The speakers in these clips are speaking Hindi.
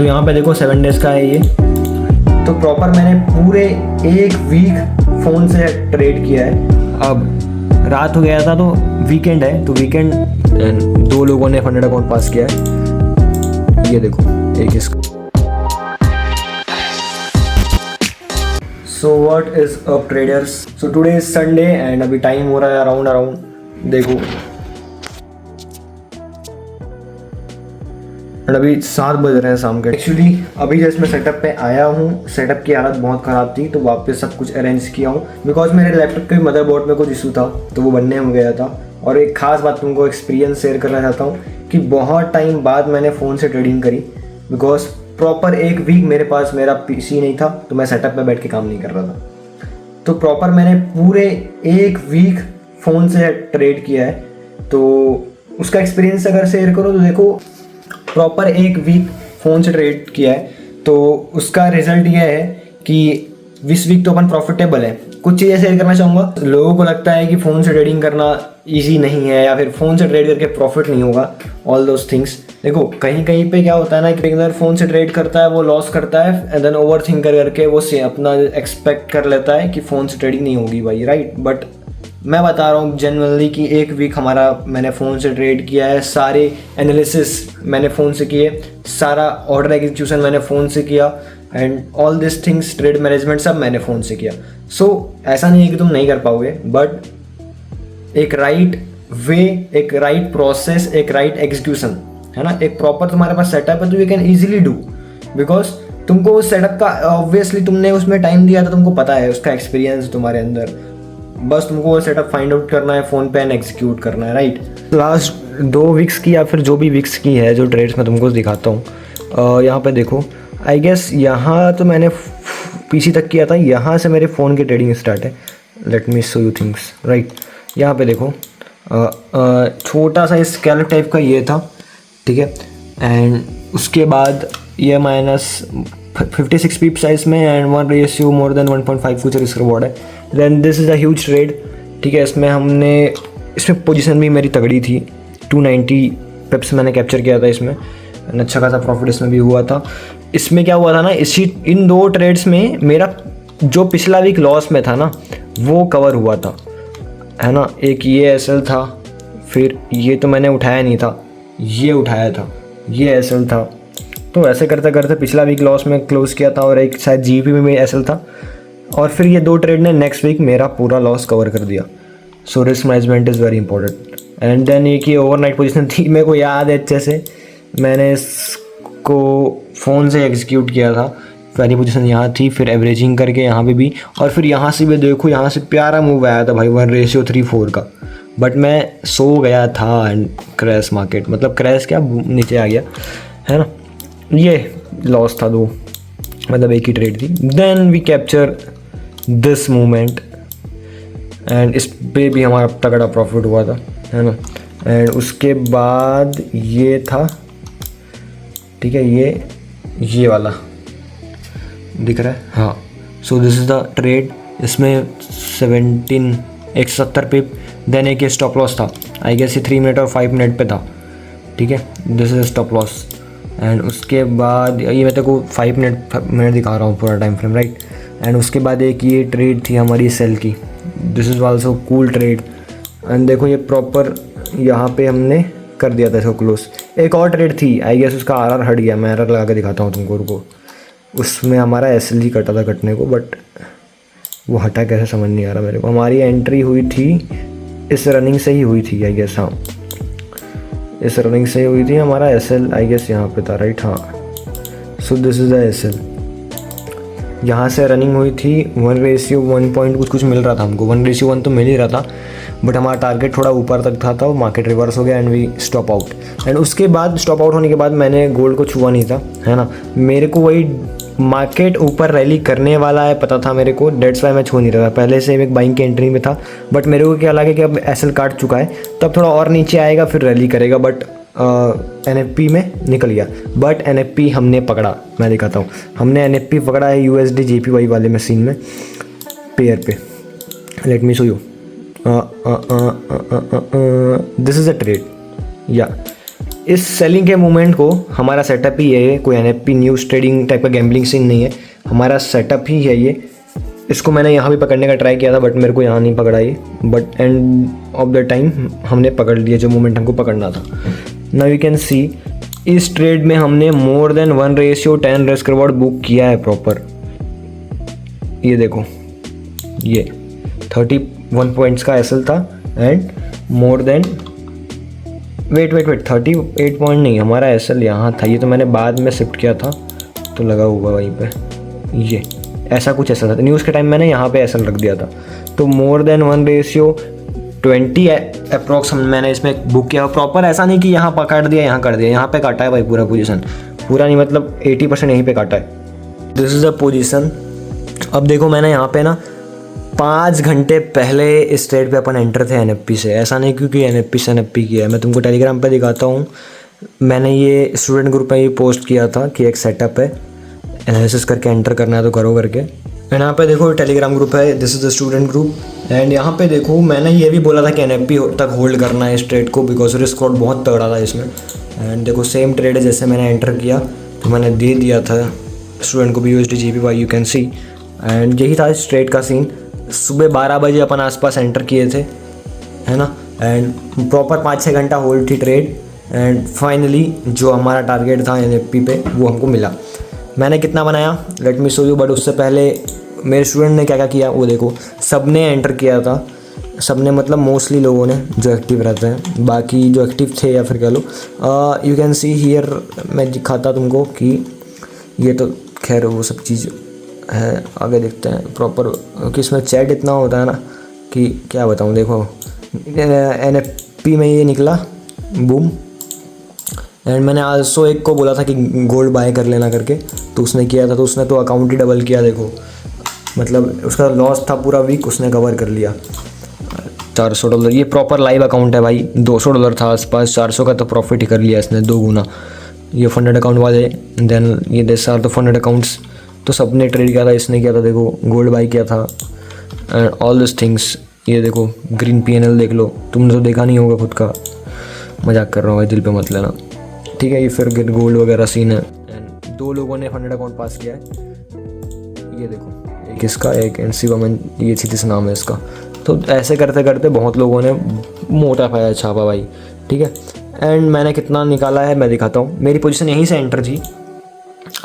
तो यहाँ पे देखो 7 डेज़ का है ये। तो प्रॉपर मैंने पूरे 1 वीक फ़ोन से ट्रेड किया है। अब रात हो गया था तो वीकेंड है, तो वीकेंड 2 लोगों ने फंडेड अकाउंट पास किया है। ये देखो एक इसका। So what is up traders. So today is Sunday and अभी टाइम हो रहा है अराउंड देखो अभी 7 बज रहे हैं शाम के। एक्चुअली अभी जस्ट मैं सेटअप पे आया हूँ, सेटअप की हालत बहुत ख़राब थी तो वापस सब कुछ अरेंज किया हूँ बिकॉज मेरे लैपटॉप के मदरबोर्ड में कुछ इशू था तो वो बनने हो गया था। और एक खास बात तुमको एक्सपीरियंस शेयर करना चाहता हूँ कि बहुत टाइम बाद मैंने फ़ोन से ट्रेडिंग करी बिकॉज प्रॉपर 1 वीक मेरे पास मेरा पीसी नहीं था तो मैं सेटअप पे बैठ के काम नहीं कर रहा था। तो प्रॉपर मैंने पूरे 1 वीक फ़ोन से ट्रेड किया है। तो उसका एक्सपीरियंस अगर शेयर करो तो देखो प्रॉपर 1 वीक फ़ोन से ट्रेड किया है तो उसका रिजल्ट ये है कि 20 वीक तो अपन प्रॉफिटेबल है। कुछ चीज़ें शेयर करना चाहूँगा। लोगों को लगता है कि फ़ोन से ट्रेडिंग करना इजी नहीं है या फिर फ़ोन से ट्रेड करके प्रॉफिट नहीं होगा, ऑल दोज थिंग्स। देखो कहीं कहीं पे क्या होता है ना कि अगर फ़ोन से ट्रेड करता है वो लॉस करता है एंड देन ओवर थिंक करके वो से अपना एक्सपेक्ट कर लेता है कि फ़ोन से ट्रेडिंग नहीं होगी भाई, राइट। बट मैं बता रहा हूँ जनरली कि 1 वीक हमारा मैंने फ़ोन से ट्रेड किया है, सारे एनालिसिस मैंने फ़ोन से किए, सारा ऑर्डर एग्जीक्यूशन मैंने फ़ोन से किया and all this things trade management सब मैंने फ़ोन से किया। सो ऐसा नहीं है कि तुम नहीं कर पाओगे बट एक राइट वे, एक राइट प्रोसेस, एक राइट एग्जीक्यूशन है ना, एक प्रॉपर तुम्हारे पास सेटअप है तो you can easily do because तुमको उस सेटअप का ऑब्वियसली तुमने उसमें टाइम दिया था, तुमको पता है उसका एक्सपीरियंस तुम्हारे अंदर। बस तुमको वो सेटअप फाइंड आउट करना है, फ़ोन पे एंड एग्जीक्यूट करना है, राइट। लास्ट 2 वीक्स की या फिर जो भी वीक्स की है जो ट्रेड्स मैं तुमको दिखाता हूँ। यहाँ पे देखो आई गेस यहाँ तो मैंने पीसी तक किया था, यहाँ से मेरे फ़ोन की ट्रेडिंग स्टार्ट है। Let me show you things, right. यहाँ पे देखो छोटा सा स्केल टाइप का ये था, ठीक है। एंड उसके बाद ये -56 पीप साइज में एंड 1 रेशियो मोर देन 1.5 कुछ रिस्क रिवॉर्ड है। Then this is a huge trade, ठीक है। इसमें पोजीशन भी मेरी तगड़ी थी, 290 पिप्स मैंने कैप्चर किया था इसमें, अच्छा खासा प्रॉफिट इसमें भी हुआ था। इसमें क्या हुआ था ना, इन 2 ट्रेड्स में मेरा जो पिछला वीक लॉस में था ना वो कवर हुआ था, है ना। एक ये एसएल था, फिर ये तो मैंने उठाया नहीं था, ये उठाया था, ये एसएल था। तो ऐसे करते करते पिछला वीक लॉस में क्लोज़ किया था और एक शायद जीपी में एसएल था और फिर ये 2 ट्रेड ने नेक्स्ट वीक मेरा पूरा लॉस कवर कर दिया। So risk management is very important. And then एक ये ओवरनाइट पोजीशन थी, मेरे को याद है अच्छे से, मैंने इसको फ़ोन से एग्जीक्यूट किया था। पहली पोजीशन यहाँ थी, फिर एवरेजिंग करके यहाँ पे भी, और फिर यहाँ से भी देखो यहाँ से प्यारा मूव आया था भाई 1:3.4 का। बट मैं सो गया था एंड क्रैश मार्केट, मतलब क्रैश क्या नीचे आ गया, है ना। ये लॉस था 2, मतलब एक ही ट्रेड थी। Then we capture this moment and इस पे भी हमारा तगड़ा प्रॉफिट हुआ था, है ना। एंड उसके बाद ये था, ठीक है, ये वाला दिख रहा है, हाँ। So this is the trade, इसमें 170 पिप। देन एक ये स्टॉप लॉस था, आई गेस ये 3 मिनट और 5 मिनट पे था, ठीक है। This is stop loss. And उसके बाद ये मैं तेरे को 5 मिनट दिखा रहा हूँ पूरा टाइम फ्रेम, राइट। एंड उसके बाद एक ये ट्रेड थी हमारी सेल की, this is also cool trade. And देखो ये प्रॉपर यहाँ पे हमने कर दिया था इसको क्लोज। एक और ट्रेड थी, आई गेस उसका आरआर हट गया, मैं आरआर लगा के दिखाता हूँ तुमको, रुको। उसमें हमारा एसएल ही कटा था कटने को, बट वो हटा कैसे समझ नहीं आ रहा मेरे को। हमारी एंट्री हुई थी इस रनिंग से ही हुई थी, आई गेस, हाँ इस रनिंग से हुई थी। हमारा एसएल आई गेस यहाँ पे था, राइट, हाँ। So this is the SL, यहाँ से रनिंग हुई थी 1:1 पॉइंट कुछ मिल रहा था हमको, 1:1 तो मिल ही रहा था बट हमारा टारगेट थोड़ा ऊपर तक था तो मार्केट रिवर्स हो गया and we stop out. And उसके बाद स्टॉप आउट होने के बाद मैंने गोल्ड को छुआ नहीं था, है ना। मेरे को वही मार्केट ऊपर रैली करने वाला है पता था मेरे को, डेट्स वाई मैं छू नहीं रहा था। पहले से एक बाइंग की एंट्री में था बट मेरे को क्या लगा कि अब एसएल काट चुका है तो अब थोड़ा और नीचे आएगा फिर रैली करेगा, बट एनएफपी में निकल गया। बट एनएफपी हमने पकड़ा, मैं दिखाता हूँ। हमने एनएफपी पकड़ा है यूएसडी जेपीवाई वाले मशीन में पेयर पे। Let me show you, this is a trade, या इस सेलिंग के मोमेंट को हमारा सेटअप ही है, कोई NFP न्यूज़ ट्रेडिंग टाइप का गैम्बलिंग सीन नहीं है, हमारा सेटअप ही है ये। इसको मैंने यहाँ भी पकड़ने का ट्राई किया था बट मेरे को यहाँ नहीं पकड़ा ये, but end of the time हमने पकड़ लिया जो मोमेंट हमको पकड़ना था। नाउ यू कैन सी इस ट्रेड में हमने more than 1:10 risk reward book किया है प्रॉपर। ये देखो, ये 31 पॉइंट्स का एसएल था and more than wait 38 point नहीं, हमारा एसएल यहाँ था, ये तो मैंने बाद में शिफ्ट किया था तो लगा हुआ वहीं पे, ये ऐसा कुछ ऐसा था। न्यूज़ के टाइम मैंने यहाँ पे एसएल रख दिया था, तो मोर देन 1:20 अप्रॉक्स मैंने इसमें बुक किया प्रॉपर। ऐसा नहीं कि यहाँ पकड़ दिया यहाँ कर दिया, यहाँ पे काटा है भाई पूरा पोजीशन, पूरा नहीं मतलब 80% यहीं पे काटा है। This is the position. अब देखो मैंने यहाँ पे ना 5 घंटे पहले इस ट्रेड पे अपन एंटर थे NFP से, ऐसा नहीं क्योंकि NFP से NFP किया है। मैं तुमको टेलीग्राम पे दिखाता हूँ, मैंने ये स्टूडेंट ग्रुप में ये पोस्ट किया था कि एक सेटअप है, एनालिसिस करके एंटर करना है तो करो करके। एंड यहाँ पे देखो टेलीग्राम ग्रुप है, this is the student group. And यहाँ पे देखो मैंने ये भी बोला था कि NFP तक होल्ड करना है इस ट्रेड को, बिकॉज रिस्क आउट बहुत तगड़ा था इसमें। एंड देखो सेम ट्रेड है जैसे मैंने एंटर किया तो मैंने दे दिया था स्टूडेंट को भी USD GPY, you can see. And यही था इस ट्रेड का सीन। सुबह 12 बजे अपन आसपास एंटर किए थे, है ना, एंड प्रॉपर 5-6 घंटा होल्ड थी ट्रेड। एंड फाइनली जो हमारा टारगेट था NFP पे वो हमको मिला। मैंने कितना बनाया let me show you, but उससे पहले मेरे स्टूडेंट ने क्या क्या किया वो देखो। सब ने एंटर किया था, सब ने मतलब मोस्टली लोगों ने जो एक्टिव रहते हैं, बाकी जो एक्टिव थे या फिर कह लो यू कैन सी हियर, मैं दिखाता तुमको कि ये तो खैर वो सब चीज़ है, आगे देखते हैं प्रॉपर, कि इसमें चैट इतना होता है ना कि क्या बताऊँ। देखो NFP में ये निकला बूम, एंड मैंने आल्सो एक को बोला था कि गोल्ड बाय कर लेना करके, तो उसने किया था, तो उसने तो अकाउंट ही डबल किया। देखो मतलब उसका लॉस था पूरा वीक, उसने कवर कर लिया $400। ये प्रॉपर लाइव अकाउंट है भाई, $200 था आसपास, 400 का तो प्रॉफिट ही कर लिया इसने 2 गुना। ये फंडेड अकाउंट वाले, देन ये this are the funded accounts, तो सब ने ट्रेड किया था, इसने किया था, देखो गोल्ड बाई किया था एंड ऑल दिस थिंग्स। ये देखो ग्रीन PNL देख लो, तुमने तो देखा नहीं होगा खुद का, मजाक कर रहा हूँ भाई, दिल पे मत लेना, ठीक है। ये फिर गोल्ड वगैरह सीन है। एंड 2 लोगों ने फंडेड अकाउंट पास किया है, ये देखो, एक इसका, एक NC वमन, ये क्षितिज नाम है इसका। तो ऐसे करते करते बहुत लोगों ने मोटा पाया छापा भाई, ठीक है। एंड मैंने कितना निकाला है मैं दिखाता हूँ। मेरी पोजीशन यहीं से एंटर थी,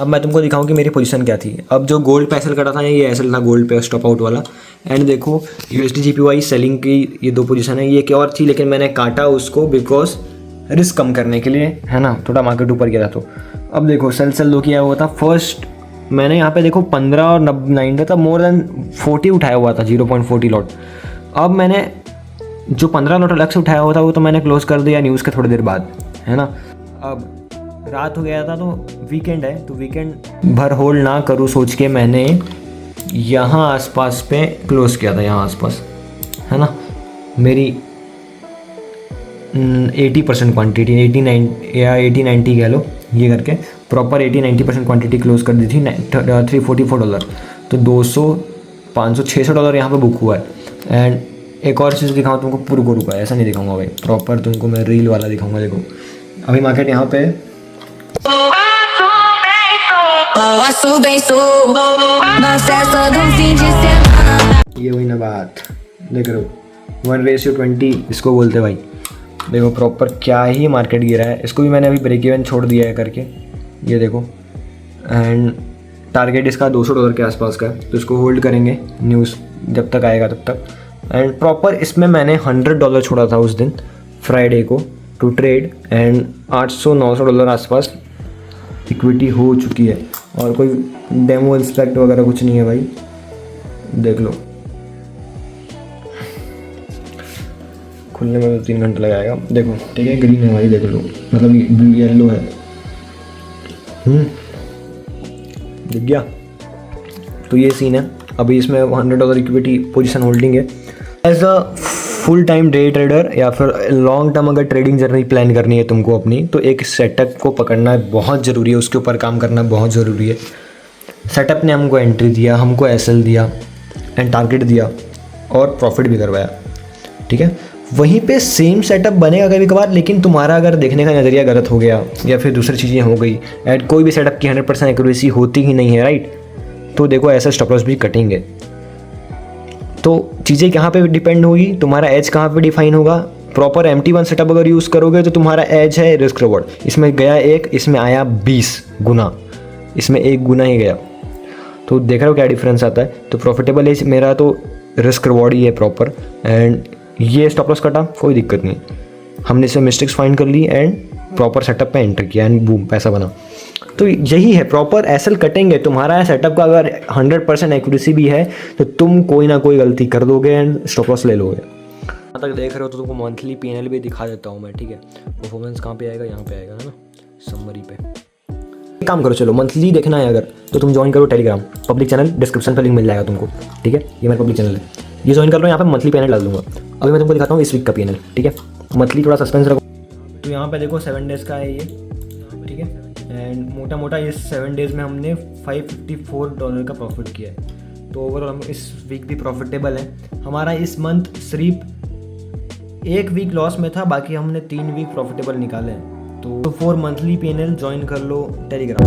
अब मैं तुमको दिखाऊं कि मेरी पोजीशन क्या थी। अब जो गोल्ड पे एसएल कटा था ये एसएल था गोल्ड पे स्टॉप आउट वाला। एंड देखो USD GPY सेलिंग की ये 2 पोजीशन है, ये क्या और थी, लेकिन मैंने काटा उसको बिकॉज रिस्क कम करने के लिए, है ना, थोड़ा मार्केट ऊपर गया था। तो अब देखो सेल 2 किया हुआ था। फर्स्ट मैंने यहाँ पे देखो 15 और 9 था, मोर देन 40 उठाया हुआ था, 0.40 लॉट। अब मैंने जो 15 लॉट अलग से उठाया हुआ था वो तो मैंने क्लोज कर दिया न्यूज़ के थोड़ी देर बाद, है ना। अब रात हो गया था तो वीकेंड है, तो वीकेंड भर होल्ड ना करूँ सोच के मैंने यहाँ आसपास पे क्लोज किया था, यहाँ आसपास, है ना। मेरी 80% क्वांटिटी, 89 या 80-90 कह लो, ये करके प्रॉपर 80-90% क्वांटिटी क्लोज कर दी थी। $344, तो $200, $500, $600 यहाँ पे बुक हुआ है। एंड एक और चीज़ दिखाऊँ तुमको, पूरा को रुका है, ऐसा नहीं दिखाऊंगा भाई, प्रॉपर तुमको मैं रील वाला दिखाऊंगा। देखो अभी मार्केट यहाँ पे ये हुई ना बात, देख रहे हो 1:20 इसको बोलते भाई। देखो प्रॉपर क्या ही मार्केट गिरा है, इसको भी मैंने अभी ब्रेक इवन छोड़ दिया है करके, ये देखो। एंड टारगेट इसका $200 के आसपास का है, तो इसको होल्ड करेंगे न्यूज़ जब तक आएगा तब तक। एंड प्रॉपर इसमें मैंने $100 छोड़ा था उस दिन फ्राइडे को टू ट्रेड, एंड $800-900 आसपास इक्विटी हो चुकी है। और कोई डेमो इंस्पेक्ट वगैरह कुछ नहीं है भाई, देख लो। खुलने में तो 3 घंटे लगाएगा, देखो ठीक है, ग्रीन है भाई, देख लो, मतलब येलो है, दिख गया। तो ये सीन है, अभी इसमें $100 इक्विटी पोजीशन होल्डिंग है। As a full time day trader या फिर लॉन्ग टर्म अगर ट्रेडिंग जर्नी प्लान करनी है तुमको अपनी, तो एक सेटअप को पकड़ना बहुत ज़रूरी है, उसके ऊपर काम करना बहुत ज़रूरी है। सेटअप ने हमको एंट्री दिया, हमको एसएल दिया एंड टारगेट दिया और प्रॉफिट भी करवाया, ठीक है। वहीं पे सेम सेटअप बनेगा कभी कभार, लेकिन तुम्हारा अगर देखने का नज़रिया गलत हो गया या फिर दूसरी चीज़ें हो गई एंड कोई भी सेटअप की 100% एक्यूरेसी होती ही नहीं है, राइट, तो देखो ऐसे स्टॉप लॉस भी कटेंगे। तो चीज़ें कहाँ पे डिपेंड होगी, तुम्हारा एज कहाँ पे डिफाइन होगा। प्रॉपर MT1 सेटअप अगर यूज़ करोगे तो तुम्हारा एज है रिस्क रिवॉर्ड, इसमें गया 1, इसमें आया 20 गुना, इसमें 1 गुना ही गया। तो देख रहे हो क्या डिफरेंस आता है। तो प्रॉफिटेबल एज मेरा तो रिस्क रिवॉर्ड ही है प्रॉपर, एंड ये स्टॉप लॉस कटा, कोई दिक्कत नहीं, हमने इसमें मिस्टेक्स फाइंड कर ली एंड प्रॉपर सेटअप पे एंटर किया एंड बूम पैसा बना। तो यही है, प्रॉपर एसएल कटेंगे। तुम्हारा सेटअप का अगर 100% एक्यूरेसी भी है तो तुम कोई ना कोई गलती कर दोगे एंड स्टॉप लॉस ले लोगे। यहाँ तक देख रहे हो तो तुमको मंथली P&L भी दिखा देता हूँ मैं, ठीक है। परफॉर्मेंस कहाँ पे आएगा, यहाँ पे आएगा, है ना, समरी पे। एक काम करो, चलो मंथली देखना है अगर तो तुम ज्वाइन करो टेलीग्राम, पब्लिक चैनल, डिस्क्रिप्शन पर लिंक मिल जाएगा तुमको, ठीक है। ये मेरा पब्लिक चैनल है, ये ज्वाइन कर लो, यहाँ पे मंथली P&L डाल दूंगा। अभी मैं तुमको दिखाता हूँ इस वीक का P&L, ठीक है। मंथली थोड़ा सस्पेंस रखो। तो यहाँ पे देखो 7 डेज़ का है ये, ठीक है, एंड मोटा मोटा इस 7 डेज़ में हमने $554 का प्रॉफिट किया है। तो ओवरऑल हम इस वीक भी प्रॉफिटेबल है। हमारा इस मंथ सिर्फ 1 वीक लॉस में था, बाकी हमने 3 वीक प्रॉफिटेबल निकाले हैं। तो फॉर मंथली P&L ज्वाइन कर लो टेलीग्राम।